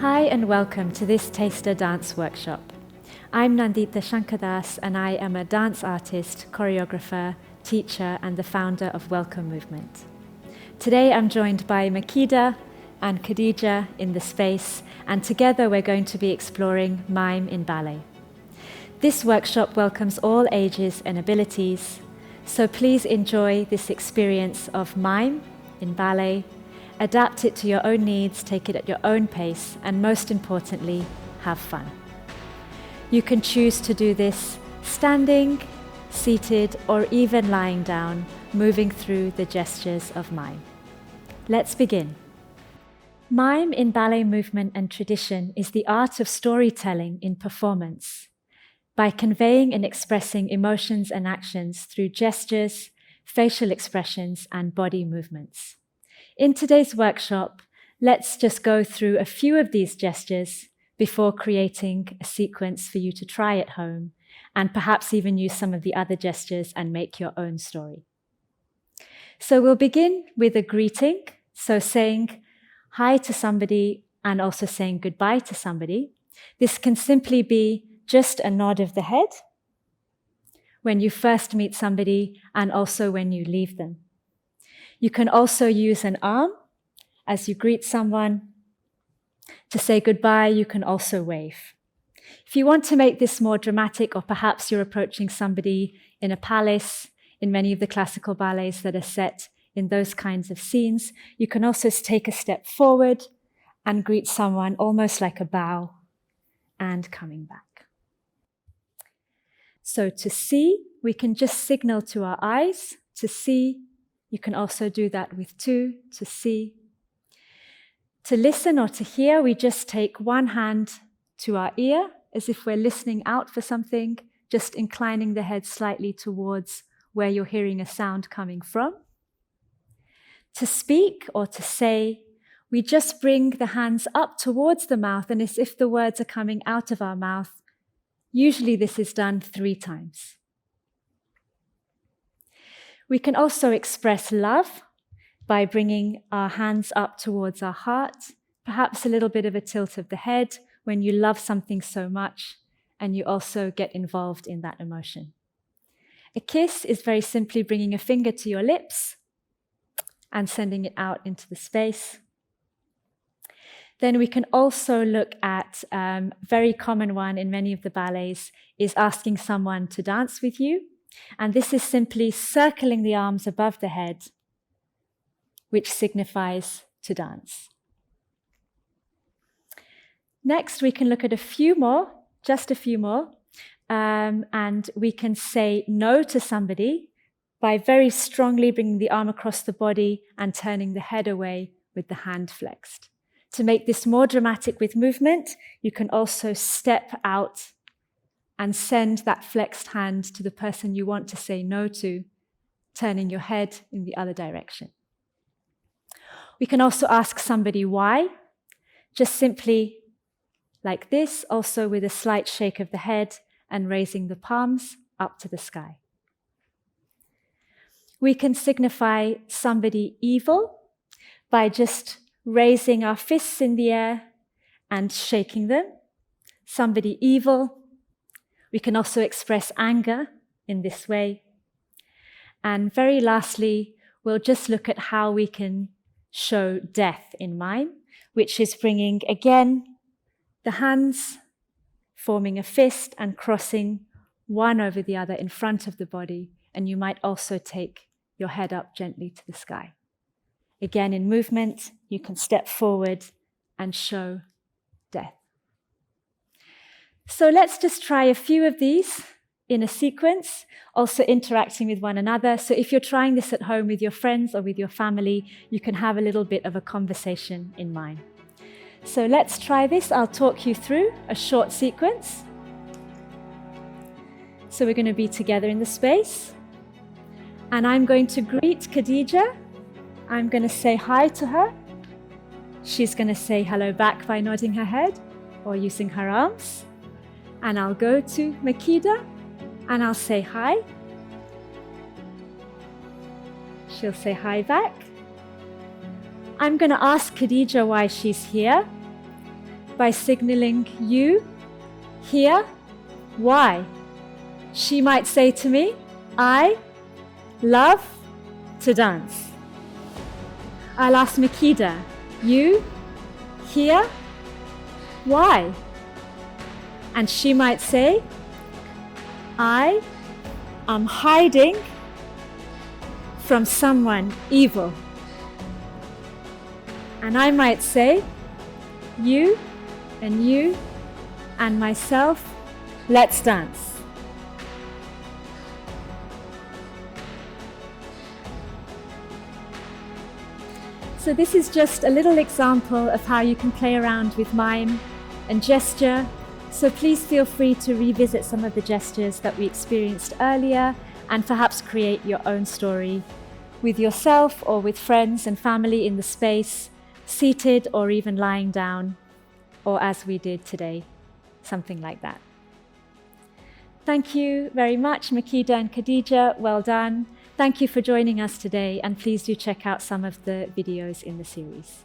Hi and welcome to this Taster Dance Workshop. I'm Nandita and I am a dance artist, choreographer, teacher and the founder of Welcome Movement. Today I'm joined by Makeda and Cadija in the space, and together we're going to be exploring mime in ballet. This workshop welcomes all ages and abilities, so please enjoy this experience of mime in ballet. Adapt it to your own needs, take it at your own pace, and most importantly, have fun. You can choose to do this standing, seated, or even lying down, moving through the gestures of mime. Let's begin. Mime in ballet movement and tradition is the art of storytelling in performance, by conveying and expressing emotions and actions through gestures, facial expressions, and body movements. In today's workshop, let's just go through a few of these gestures before creating a sequence for you to try at home, and perhaps even use some of the other gestures and make your own story. So we'll begin with a greeting, so saying hi to somebody and also saying goodbye to somebody. This can simply be just a nod of the head when you first meet somebody and also when you leave them. You can also use an arm as you greet someone. To say goodbye, you can also wave. If you want to make this more dramatic, or perhaps you're approaching somebody in a palace, in many of the classical ballets that are set in those kinds of scenes, you can also take a step forward and greet someone almost like a bow and coming back. So to see, we can just signal to our eyes to see. You can also do that with two, to see. To listen or to hear, we just take one hand to our ear as if we're listening out for something, just inclining the head slightly towards where you're hearing a sound coming from. To speak or to say, we just bring the hands up towards the mouth and as if the words are coming out of our mouth. Usually this is done 3 times. We can also express love by bringing our hands up towards our heart, perhaps a little bit of a tilt of the head when you love something so much and you also get involved in that emotion. A kiss is very simply bringing a finger to your lips and sending it out into the space. Then we can also look at a very common one in many of the ballets is asking someone to dance with you. And this is simply circling the arms above the head, which signifies to dance. Next, we can look at a few more, just a few more, and we can say no to somebody by very strongly bringing the arm across the body and turning the head away with the hand flexed. To make this more dramatic with movement, you can also step out and send that flexed hand to the person you want to say no to, turning your head in the other direction. We can also ask somebody why, just simply like this, also with a slight shake of the head and raising the palms up to the sky. We can signify somebody evil by just raising our fists in the air and shaking them. Somebody evil. We can also express anger in this way. And very lastly, we'll just look at how we can show death in mime, which is bringing, again, the hands, forming a fist and crossing one over the other in front of the body. And you might also take your head up gently to the sky. Again, in movement, you can step forward and show death. So let's just try a few of these in a sequence, also interacting with one another. So if you're trying this at home with your friends or with your family, you can have a little bit of a conversation in mime. So let's try this. I'll talk you through a short sequence. So we're going to be together in the space. And I'm going to greet Cadija. I'm going to say hi to her. She's going to say hello back by nodding her head or using her arms. And I'll go to Makeda and I'll say hi. She'll say hi back. I'm going to ask Cadija why she's here. by signaling you, here, why. She might say to me, I love to dance. I'll ask Makeda, you, here, why? And she might say, I am hiding from someone evil. And I might say, you and myself, let's dance. So this is just a little example of how you can play around with mime and gesture. So please feel free to revisit some of the gestures that we experienced earlier and perhaps create your own story with yourself or with friends and family in the space, seated or even lying down, or as we did today, something like that. Thank you very much, Makeda and Cadija, well done. Thank you for joining us today, and please do check out some of the videos in the series.